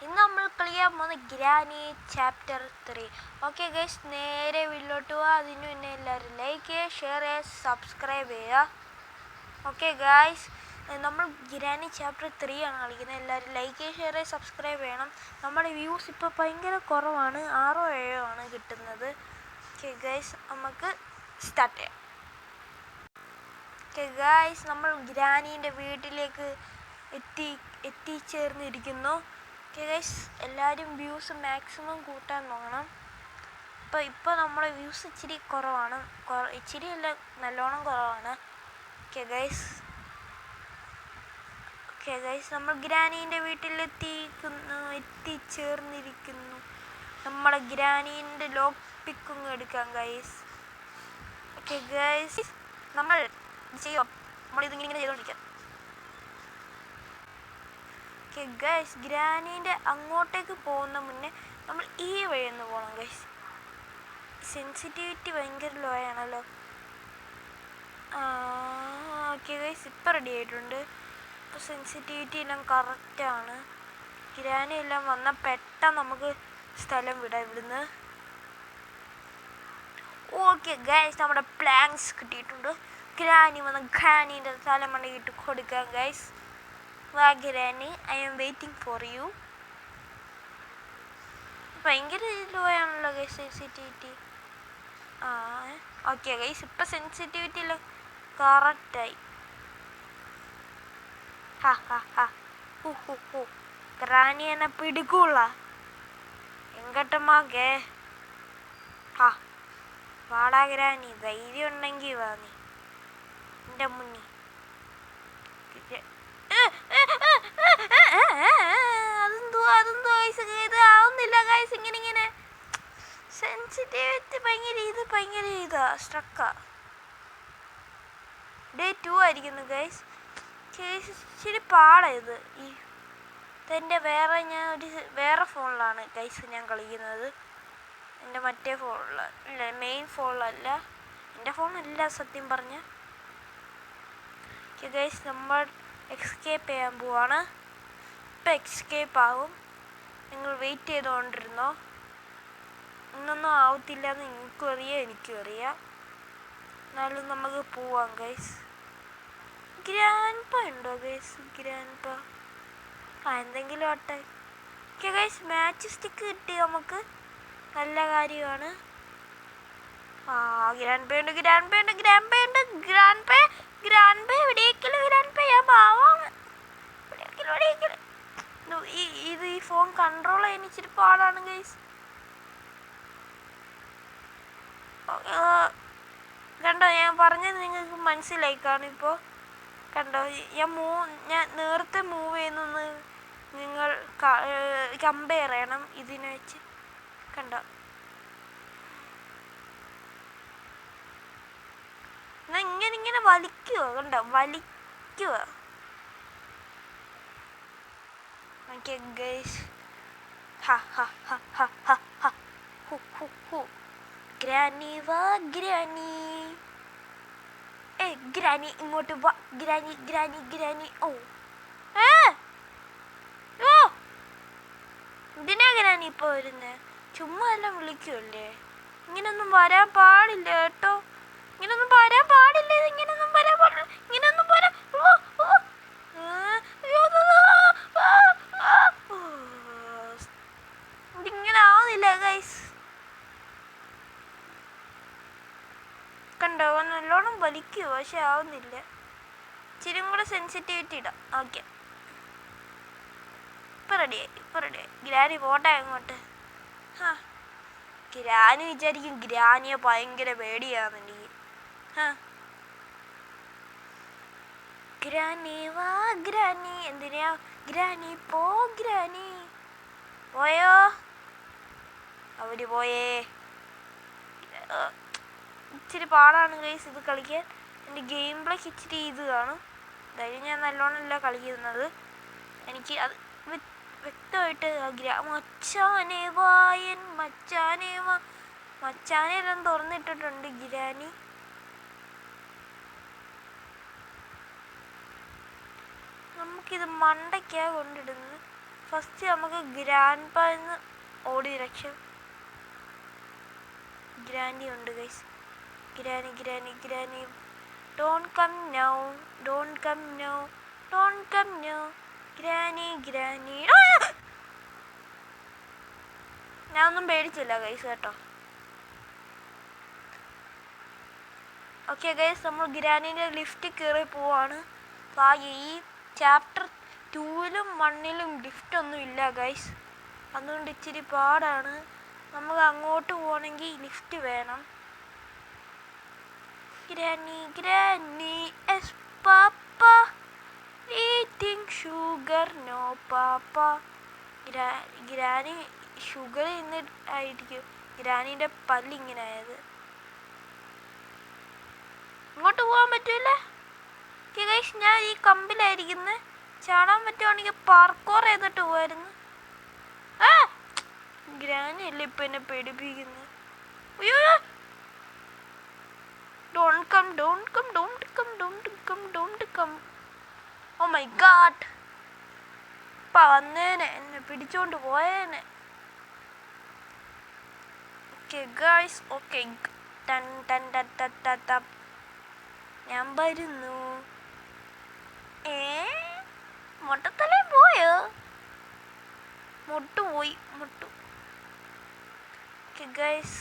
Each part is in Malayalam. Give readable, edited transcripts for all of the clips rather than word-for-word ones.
ഇന്ന് നമ്മൾ കളിക്കാൻ പോകുന്ന ഗ്രാനി ചാപ്റ്റർ 3. ഓക്കെ ഗൈസ്, നേരെ വീട്ടിലോട്ട് പോവാ. അതിന് മുന്നേ എല്ലാവരും ലൈക്ക് ചെയ്യുക, ഷെയർ ചെയ്യുക, സബ്സ്ക്രൈബ് ചെയ്യുക. ഓക്കെ ഗൈസ്, നമ്മൾ ഗ്രാനി ചാപ്റ്റർ 3 ആണ് കളിക്കുന്നത്. എല്ലാവരും ലൈക്ക് ചെയ്യുക, ഷെയർ ചെയ്യുക, സബ്സ്ക്രൈബ് ചെയ്യണം. നമ്മുടെ വ്യൂസ് ഇപ്പോൾ ഭയങ്കര കുറവാണ്, 6-7 ആണ് കിട്ടുന്നത്. ഓക്കെ ഗൈസ്, നമുക്ക് സ്റ്റാർട്ട് ചെയ്യാം. ഓക്കെ ഗൈസ്, നമ്മൾ ഗ്രാനീൻ്റെ വീട്ടിലേക്ക് എത്തിച്ചേർന്നിരിക്കുന്നു. ഓക്കെ ഗൈസ്, എല്ലാവരും വ്യൂസ് മാക്സിമം കൂട്ടാൻ നോക്കണം. ഇപ്പോൾ നമ്മളെ വ്യൂസ് ഇച്ചിരി കുറവാണ്, ഇച്ചിരി അല്ല നല്ലോണം കുറവാണ്. ഓക്കെ ഗൈസ്, നമ്മൾ ഗ്രാനീൻ്റെ എത്തിച്ചേർന്നിരിക്കുന്നു. നമ്മളെ ഗ്രാനീൻ്റെ ലോക്ക് പിക്കും എടുക്കാം ഗൈസ്. ഓക്കെ ഗൈസ്, നമ്മളിതിങ്ങനെ ചെയ്തുകൊണ്ടിരിക്കാം. ഓക്കെ ഗൈസ്, ഗ്രാനീൻ്റെ അങ്ങോട്ടേക്ക് പോകുന്ന മുന്നേ നമ്മൾ ഈ വഴി ഒന്ന് പോകണം ഗൈസ്. സെൻസിറ്റിവിറ്റി ഭയങ്കര ലോ ആണല്ലോ. ഓക്കെ ഗൈസ്, ഇപ്പം റെഡി ആയിട്ടുണ്ട്. ഇപ്പോൾ സെൻസിറ്റിവിറ്റി എല്ലാം കറക്റ്റാണ്. ഗ്രാനി എല്ലാം വന്നാൽ പെട്ടെന്ന് നമുക്ക് സ്ഥലം വിടാം ഇവിടുന്ന്. ഓക്കെ ഗൈസ്, നമ്മുടെ പ്ലാങ്സ് കിട്ടിയിട്ടുണ്ട്. ഗ്രാനി വന്ന് ഗ്രാനീൻ്റെ തലമണ്ടയിട്ട് കൊടുക്കാം ഗൈസ്. വാ granny, I am waiting for you. ഭയങ്കര ലോ ആണല്ലോ ഗൈസ് സെൻസിറ്റിവിറ്റി. ഓക്കെ ഗൈസ്, ഇപ്പം സെൻസിറ്റിവിറ്റി എല്ലാം കറക്റ്റായി. ഗ്രാനി എന്നെ പിടിക്കൂല എങ്കട്ടമാക്കേ. വാടാ ഗ്രാനി, ധൈര്യം ഉണ്ടെങ്കിൽ വാ നീ എൻ്റെ മുന്നിൽ. അതെന്തോ ഇത് ആവുന്നില്ല ഗൈസ്. ഇങ്ങനെ സെൻസിറ്റിവിറ്റി ഭയങ്കര ഇതാ സ്ട്രക്കാ. ഡേ 2 ആയിരിക്കുന്നു ഗൈസ്. ഇച്ചിരി പാടായത്. ഇതെൻ്റെ വേറെ ഫോണിലാണ് ഗൈസ് ഞാൻ കളിക്കുന്നത്. എൻ്റെ മറ്റേ ഫോണിൽ ഇല്ല, മെയിൻ ഫോണിലല്ല, എൻ്റെ ഫോണല്ല സത്യം പറഞ്ഞ. ഓക്കെ ഗൈസ്, നമ്മൾ എക്സ്കേപ്പ് ചെയ്യാൻ പോവാണ്. ഇപ്പം എക്സ്കേപ്പ് ആവും. നിങ്ങൾ വെയിറ്റ് ചെയ്തുകൊണ്ടിരുന്നോ. ഇന്നൊന്നും ആവത്തില്ല എന്ന് നിങ്ങൾക്കും അറിയാം, എനിക്കും അറിയാം. എന്നാലും നമുക്ക് പോവാം ഗൈസ്. ഗ്രാൻഡ്പ ഉണ്ടോ ഗൈസ്? ഗ്രാൻഡ്പ എന്തെങ്കിലും ആട്ടെ. ഓക്കെ ഗൈസ്, മാച്ച് സ്റ്റിക്ക് കിട്ടി നമുക്ക്, നല്ല കാര്യമാണ്. ഗ്രാൻഡ്പ ഉണ്ട്. എവിടേക്കല്ലോ ഗ്രാൻഡ്പ, ഞാൻ പാവാണ്. ഈ ഫോൺ കൺട്രോൾ ചെയ്യാൻ ഇച്ചിരി പാടാണ് ഗൈസ്. കണ്ടോ, ഞാൻ പറഞ്ഞത് നിങ്ങൾക്ക് മനസ്സിലായി കാണും ഇപ്പോൾ. കണ്ടോ, ഞാൻ നേരത്തെ മൂവ് ചെയ്യുന്നൊന്ന് നിങ്ങൾ കമ്പയർ ചെയ്യണം ഇതിനെ വെച്ച്. കണ്ടോ, എന്നാൽ ഇങ്ങനെ വലിക്കുവോ? കണ്ടോ, വലിക്കുവോ? ഓക്കെ ഗൈസ്, ഗ്രാനി വാ ഗ്രാനി. ഗ്രാനി ഇങ്ങോട്ട് വാ ഗ്രാനി. ഇതിനാ ഗ്രാനി ഇപ്പോൾ വരുന്നത്? ചുമ്മാ എല്ലാം വിളിക്കുമല്ലേ. ഇങ്ങനൊന്നും വരാൻ പാടില്ല കേട്ടോ. ഇങ്ങനൊന്നും വരാൻ പാടില്ല. ഇതിങ്ങനെ ആവുന്നില്ല ഗൈസ്. കണ്ടോ, നല്ലോണം വലിക്കുമോ? പക്ഷെ ആവുന്നില്ല. ഇച്ചിരി കൂടെ സെൻസിറ്റിവിറ്റി ഇടാം. ഓക്കെ, ഇപ്പം റെഡിയായി. ഗ്രാനി പോട്ടെ അങ്ങോട്ട്. ഗ്രാനി വിചാരിക്കും ഗ്രാനിയെ ഭയങ്കര പേടിയാണെന്നുണ്ടെങ്കിൽ. ഗ്രാനി വാ ഗ്രാനി. എന്തിനാ ഗ്രാനി? ഗ്രാനി പോയോ? അവര് പോയേ. ഇച്ചിരി പാടാണ് ഗൈസ് ഇത് കളിക്കാൻ. എൻ്റെ ഗെയിം പ്ലേക്ക് ഇച്ചിരി ഇത് കാണും. അതായത് ഞാൻ നല്ലോണമല്ല കളിക്കുന്നത്. എനിക്ക് അത് വ്യക്തമായിട്ട് മച്ചാനെ വായൻ മച്ചാനെ എല്ലാം തുറന്നിട്ടിട്ടുണ്ട് ഗ്രാനി. നമുക്കിത് മണ്ടയ്ക്കാ കൊണ്ടിടുന്നത്. ഫസ്റ്റ് നമുക്ക് ഗ്രാൻഡ് പാന്ന് ഓടി രക്ഷം. ഗ്രാനി ഉണ്ട് guys. Granny granny granny don't come now, don't come now, don't come now. Granny granny. ഞാൻ ഒന്നും പേടിച്ചില്ല ഗൈസ് കേട്ടോ. ഓക്കെ ഗൈസ്, നമ്മൾ ഗ്രാനീൻ്റെ ലിഫ്റ്റ് കയറി പോവാണ്. ഈ ചാപ്റ്റർ 2-ലും 1-ലും ലിഫ്റ്റ് ഒന്നും ഇല്ല ഗൈസ്. അതുകൊണ്ട് ഇച്ചിരി പാടാണ്. നമുക്ക് അങ്ങോട്ട് പോകണമെങ്കിൽ ലിഫ്റ്റ് വേണം. ഗ്രാനി ഗ്രാനി എസ് പാപ്പ ഈറ്റിംഗ് ഷുഗർ നോ പാപ്പ. ഗ്രാനി ഷുഗർ ഇന്നിട്ടായിരിക്കും ഗ്രാനീൻ്റെ പല്ലിങ്ങനെ ആയത്. ഇങ്ങോട്ട് പോകാൻ പറ്റൂല ഗൈസ്. ഞാൻ ഈ കമ്പിലായിരിക്കുന്നത്. ചാടാൻ പറ്റുവാണെങ്കിൽ പാർക്കോർ ചെയ്തിട്ട് പോയിരുന്നു. ഗ്രാനി അല്ലേ ഇപ്പം എന്നെ പേടിപ്പിക്കുന്നത്. അയ്യോ, don't come, don't come, don't come, don't come, don't come. Oh my god, ഇപ്പം വന്നേനെ, എന്നെ പിടിച്ചോണ്ട് പോയേനെ. Okay guys, okay. ടൻ ടൻ ടൻ ടൻ ടൻ ടൻ. ഞാൻ വരുന്നു. മൊട്ടത്തലേ പോയോ? മുട്ടു പോയി, മുട്ടു. ഓക്കെ ഗൈസ്,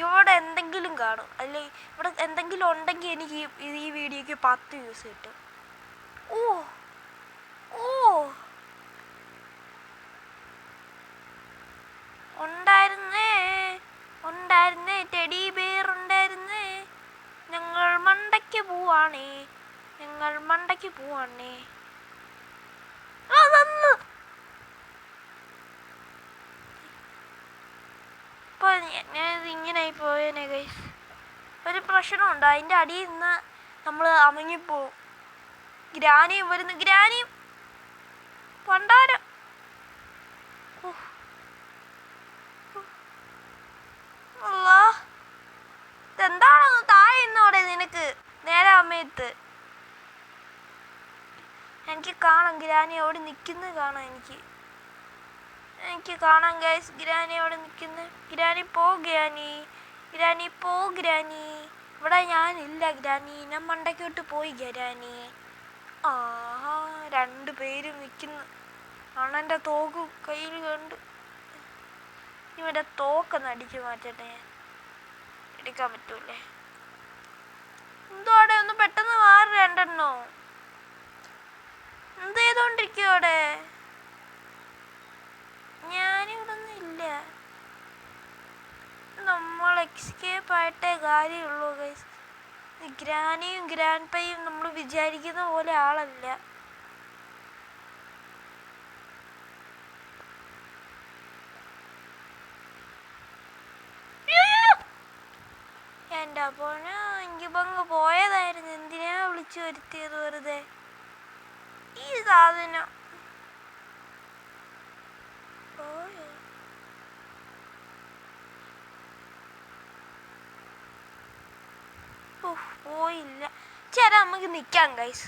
ഇവിടെ എന്തെങ്കിലും കാണും അല്ലേ? ഇവിടെ എന്തെങ്കിലും ഉണ്ടെങ്കിൽ എനിക്ക് ഈ വീഡിയോക്ക് 10 വ്യൂസ് കിട്ടും. ഓ ഓ, ഉണ്ടായിരുന്നേ ഉണ്ടായിരുന്നേ, ടെഡി ബെയർ ഉണ്ടായിരുന്നേ. ഞങ്ങൾ മണ്ടയ്ക്ക് പോവാണേ, ഞങ്ങൾ മണ്ടയ്ക്ക് പോവാണേ. ഇപ്പോൾ ഞാനിത് ഇങ്ങനെയായി പോയേനെ ഗൈസ്. ഒരു പ്രശ്നമുണ്ട്, അതിൻ്റെ അടിയിൽ നിന്ന് നമ്മൾ അമങ്ങിപ്പോവും. ഗ്രാനിയും വരുന്നു, ഗ്രാനിയും പണ്ടാരം. ഇതെന്താണെന്ന് താഴെ ഇന്നോടെ നിനക്ക് നേരെ അമ്മയത്ത്. എനിക്ക് കാണാം ഗ്രാനി അവിടെ നിൽക്കുന്നത് കാണാം. എനിക്ക് കാണാം ഗൈസ്, ഗ്രാനി അവിടെ നിൽക്കുന്നത്. ഗ്രാനി പോ, ഗ്രാനി ഗ്രാനി പോ, ഗ്രാനി. ഇവിടെ ഞാനില്ല ഗ്രാനി, ഞാൻ മണ്ടയ്ക്കോട്ട് പോയി ഗ്രാനി. ആഹാ, 2 പേരും നിൽക്കുന്നു. അണ്ണൻ്റെ തോക്ക് കയ്യിൽ കണ്ട്. ഇവൻ്റെ തോക്കൊന്ന് അടിച്ചു മാറ്റട്ടെ. ഞാൻ എടുക്കാൻ പറ്റൂലേ? എന്തോ അവിടെ ഒന്ന് പെട്ടെന്ന് മാറി. 2 എണ്ണോ എന്ത് ചെയ്തോണ്ടിരിക്കും അവിടെ? ഞാനിവിടെ ഒന്നും ഇല്ല. നമ്മൾ എസ്കേപ്പ് ആയിട്ടേ കാര്യമുള്ളൂ ഗൈസ്. ഗ്രാനിയും ഗ്രാൻഡ് പയും നമ്മൾ വിചാരിക്കുന്ന പോലെ ആളല്ല. എൻ്റെ അപ്പോഴ് എനിക്കിപ്പങ്ങ് പോയതായിരുന്നു. എന്തിനാ വിളിച്ചു വരുത്തിയത് വെറുതെ? ഈ സാധനം പോയോ? പോയില്ല. ചേരാ, നമുക്ക് നിൽക്കാം ഗൈസ്.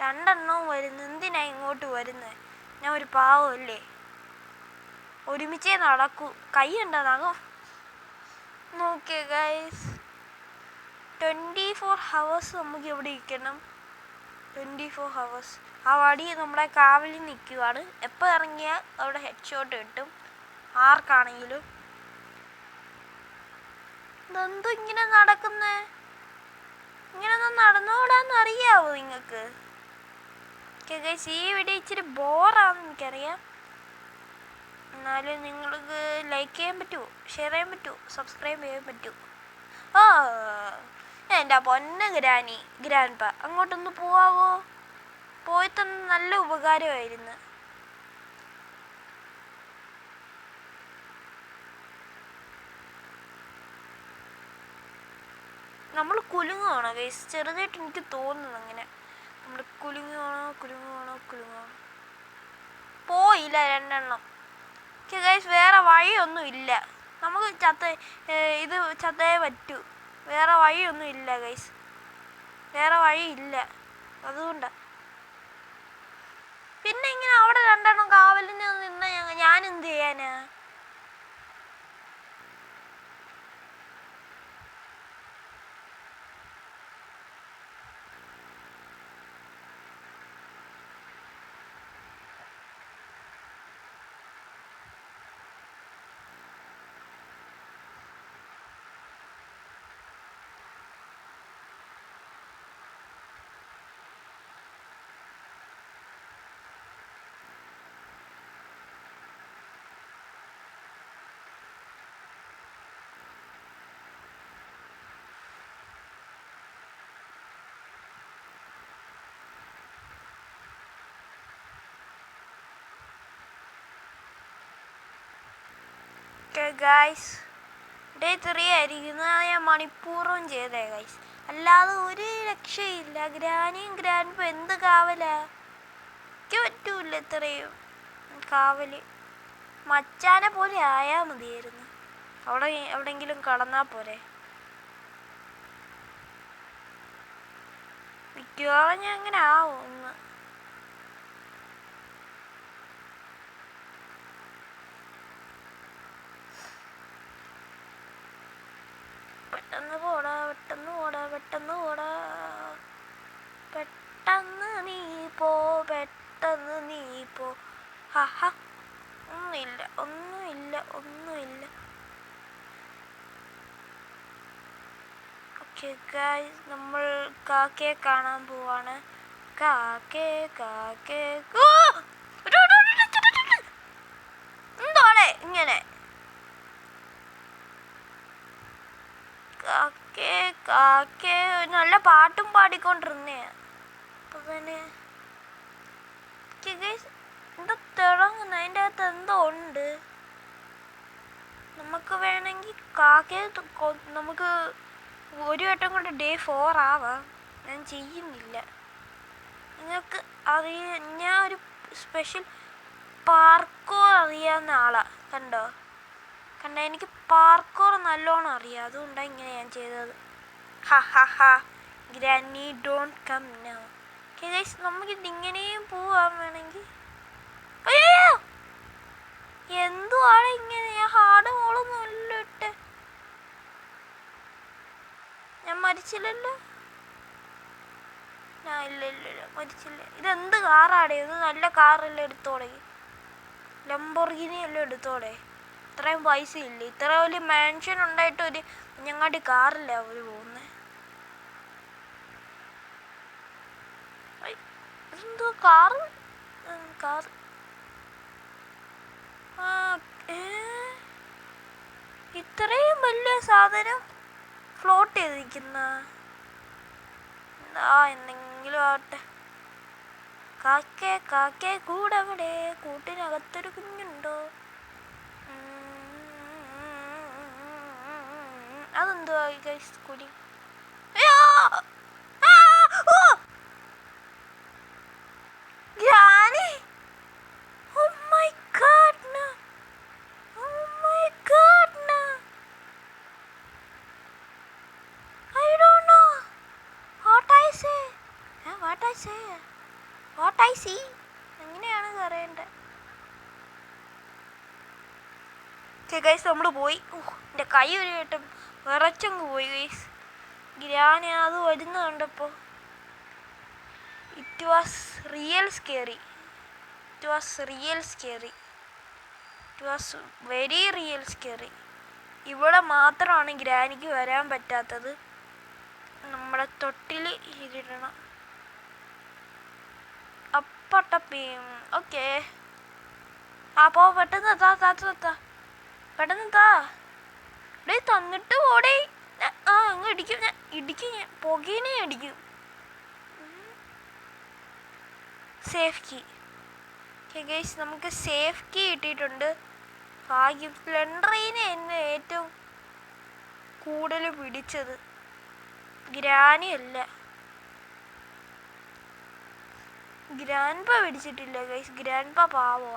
2 എണ്ണവും വരുന്നു. എന്തിനാ ഇങ്ങോട്ട് വരുന്നത്? ഞാൻ ഒരു പാവമല്ലേ? ഒരുമിച്ചേ നടക്കൂ. കൈ ഉണ്ടോ നഖം? നോക്കിയേ ഗൈസ്, 24 hours നമുക്ക് ഇവിടെ ഇരിക്കണം. 24 hours. ആ വടി നമ്മുടെ കാവലിൽ നിൽക്കുവാണ്. എപ്പോൾ ഇറങ്ങിയാൽ അവിടെ ഹെഡ് ഷോട്ട് കിട്ടും ആർക്കാണെങ്കിലും. ഇതെന്തോ ഇങ്ങനെ നടക്കുന്നേ? ഇങ്ങനൊന്നും നടന്നുകൂടാന്ന് അറിയാവോ നിങ്ങൾക്ക്? ഗൈസ്, ഈ വീഡിയോ ഇച്ചിരി ബോറാണെന്ന് എനിക്കറിയാം. എന്നാലും നിങ്ങൾക്ക് ലൈക്ക് ചെയ്യാൻ പറ്റുമോ, ഷെയർ ചെയ്യാൻ പറ്റുമോ, സബ്സ്ക്രൈബ് ചെയ്യാൻ പറ്റുമോ? എൻ്റെ പൊന്ന ഗ്രാനി ഗ്രാൻഡ് പാ, അങ്ങോട്ടൊന്ന് പോവാവോ? പോയി തന്നെ നല്ല ഉപകാരമായിരുന്നു. നമ്മൾ കുലുങ്ങുവാണോ ഗൈസ്? ചെറുതായിട്ട് എനിക്ക് തോന്നുന്നു അങ്ങനെ. നമ്മൾ കുലുങ്ങുവാണോ? പോയില്ല 2 എണ്ണം. ഗൈസ്, വേറെ വഴിയൊന്നും ഇല്ല. നമുക്ക് ഇത് ചത്തേ പറ്റൂ. വേറെ വഴിയൊന്നും ഇല്ല ഗൈസ്, വേറെ വഴിയില്ല. അതുകൊണ്ടാണ് പിന്നെ ഇങ്ങനെ അവിടെ രണ്ടെണ്ണം കാവലിന് നിന്ന ഞാൻ എന്ത് ചെയ്യാനാ? ഗൈസ്, ഡേ 3 ആയിരിക്കുന്നു. ഞാൻ മണിപ്പൂർവ്വം ചെയ്തേ ഗൈസ്, അല്ലാതെ ഒരു രക്ഷയില്ല. ഗ്രാനിയും ഗ്രാൻഡ് എന്ത് കാവലാ? എനിക്ക് പറ്റൂല ഇത്രയും കാവല്. മച്ചാനെ പോലെ ആയാ മതിയായിരുന്നു. എവിടെങ്കിലും കടന്നാ പോരെ. മിക്കവാറും ഞാൻ അങ്ങനെ ആവും ഒന്ന്. പെട്ടെന്ന് പോടാ, പെട്ടെന്ന് പോടാ, പെട്ടെന്ന് പോടാ. പെട്ടെന്ന് നീ പോ, പെട്ടെന്ന് നീ പോ. ഹഹ, ഒന്നുമില്ല, ഒന്നുമില്ല, ഒന്നുമില്ല. ഓക്കെ ഗൈസ്, നമ്മൾ കാക്കയെ കാണാൻ പോവാണ്. കാക്കേ കാക്കേ എന്തോടെ ഇങ്ങനെ? കാക്കേ കാക്കേ നല്ല പാട്ടും പാടിക്കൊണ്ടിരുന്നേ. അപ്പൊ തന്നെ എന്താ തിളങ്ങുന്ന? അതിൻ്റെ അകത്ത് എന്തോ ഉണ്ട്. നമുക്ക് വേണമെങ്കിൽ കാക്കയെ നമുക്ക് ഒരു വട്ടം കൊണ്ട് ഡേ 4 ആവാം. ഞാൻ ചെയ്യുന്നില്ല. നിങ്ങൾക്ക് ഞാൻ ഒരു സ്പെഷ്യൽ പാർക്കോർ അറിയാവുന്ന ആളാ. കണ്ടോ? എനിക്ക് പാർക്കോർ നല്ലോണം അറിയാം. അതുകൊണ്ടാണ് ഇങ്ങനെ ഞാൻ ചെയ്തത്. Granny don't come now. Guys, നമുക്കിത് ഇങ്ങനെയും പോവാൻ വേണമെങ്കിൽ. അയ്യോ, എന്തുവാണ് ഇങ്ങനെ? ഞാൻ ഹാർഡ് മോളൊന്നും അല്ല ഇട്ടെ. ഞാൻ മരിച്ചില്ലല്ലോ. ഇല്ല മരിച്ചില്ല. ഇതെന്ത് കാറാടേ? ഇത് നല്ല കാറെല്ലാം എടുത്തോടെ. ലംബോർഗിനി എല്ലാം എടുത്തോടെ. ഇത്രയും പൈസ ഇല്ല. ഇത്ര വലിയ മാൻഷൻ ഉണ്ടായിട്ട് ഒരു ഞങ്ങളുടെ കാറില്ല അവര് പോകുന്നത്. എന്തോ കാറ് ഇത്രയും വലിയ സാധനം ഫ്ലോട്ട് ചെയ്തിരിക്കുന്ന എന്തെങ്കിലും ആവട്ടെ. കാക്കേ കാക്കേ കൂടവിടെ, കൂട്ടിനകത്തൊരു കുഞ്ഞുണ്ടോ? അതെന്തോ ഗൈസ് കുടി. Granny, oh my god no, oh my god no, I don't know what I say, what I see. എങ്ങനെയാണ് പറയണ്ടേ? ഗൈസ്, നമ്മൾ പോയി. എൻ്റെ കൈ ഒരു വട്ടം വിറച്ചങ്ങ് പോയി ഗൈസ്. ഗ്രാനി അത് വരുന്ന കണ്ടപ്പോൾ it was real scary. It was very real scary. ഇവിടെ മാത്രമാണ് ഗ്രാനിക്ക് വരാൻ പറ്റാത്തത്. നമ്മുടെ തൊട്ടിൽ ഇരിടണം. അപ്പട്ടപ്പിയും ഓക്കെ. അപ്പോൾ പെട്ടെന്ന് പെട്ടെന്ന് ഡേ തന്നിട്ട് പോടേ. അങ്ങ് ഇടിക്കും, ഞാൻ പുകേനെ അടിക്കും. Safe key. ഗൈസ്, നമുക്ക് സേഫ് കീ കിട്ടിയിട്ടുണ്ട്. ഭാഗ്യം. സ്പ്ലെൻഡറിനെ എന്നെ ഏറ്റവും കൂടുതൽ പിടിച്ചത് ഗ്രാനി അല്ല. ഗ്രാൻഡ്പ പിടിച്ചിട്ടില്ല ഗൈസ്. ഗ്രാൻഡ്പ പാവോ.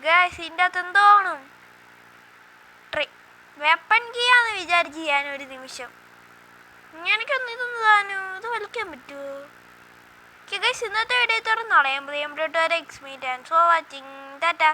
ഗൈസ്, ഇതിൻ്റെ അകത്ത് എന്തോ ആണ്. വെപ്പൺ കീയാന്ന് വിചാരിച്ച് ഞാൻ ഒരു നിമിഷം. എനിക്കൊന്ന് ഇതൊന്ന് താനോ. ഇത് വലിക്കാൻ പറ്റുമോ? ഓക്കെ ഗൈസ്, ഇന്നത്തെ വീഡിയോ തുറന്നോളാം. എക്സ്മീറ്റ് ആൻഡ് ഫോർ വാച്ചിങ്. ടാറ്റ.